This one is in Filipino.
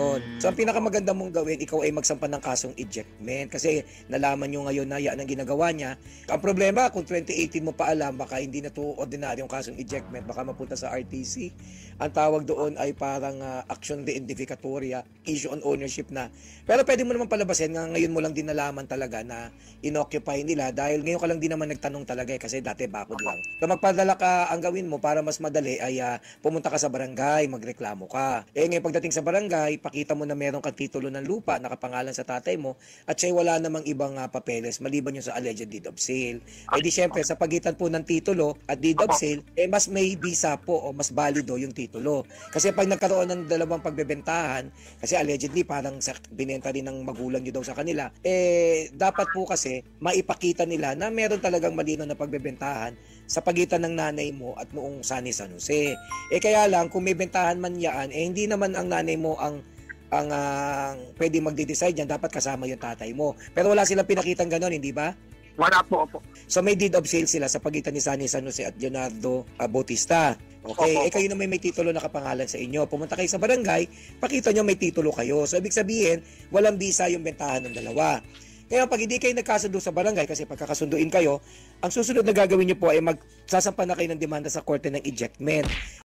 So, ang pinakamaganda mong gawin, ikaw ay magsampa ng kasong ejectment kasi nalaman nyo ngayon na yan ang ginagawa niya. Ang problema, kung 2018 mo pa alam, baka hindi na to ordinaryong kasong ejectment, baka mapunta sa RTC. Ang tawag doon ay parang action de indicatoria, issue on ownership na. Pero pwede mo naman palabasin, nga ngayon mo lang din nalaman talaga na inoccupy nila dahil ngayon ka lang din naman nagtanong talaga kasi dati bakod lang. So, magpadala ka, ang gawin mo para mas madali ay pumunta ka sa barangay, magreklamo ka. Ngayon pagdating sa barangay, pakita mo na meron kang titulo ng lupa nakapangalan sa tatay mo at siya wala namang ibang papeles maliban yung sa alleged deed of sale. Di syempre sa pagitan po ng titulo at deed of sale, mas may bisa po o mas valido yung titulo. Kasi pag nagkaroon ng dalawang pagbebentahan, kasi allegedly parang binenta rin ng magulang nyo daw sa kanila, dapat po kasi maipakita nila na meron talagang malino na pagbebentahan sa pagitan ng nanay mo at noong Sunny San Jose. Kaya lang, kung may bentahan man yan, hindi naman ang nanay mo ang pwede magde-decide yan, dapat kasama yung tatay mo. Pero wala silang pinakitang ganon, hindi ba? Wala po. So may deed of sale sila sa pagitan ni Sunny San Jose at Leonardo Bautista. Okay, kayo na may titulo na kapangalan sa inyo. Pumunta kayo sa barangay, pakita nyo may titulo kayo. So ibig sabihin, walang bisa yung bentahan ng dalawa. Kaya pag hindi kayo nagkasundo sa barangay, kasi pagkakasunduin kayo, ang susunod na gagawin nyo po ay magsasampa na kayo ng demanda sa korte ng ejectment.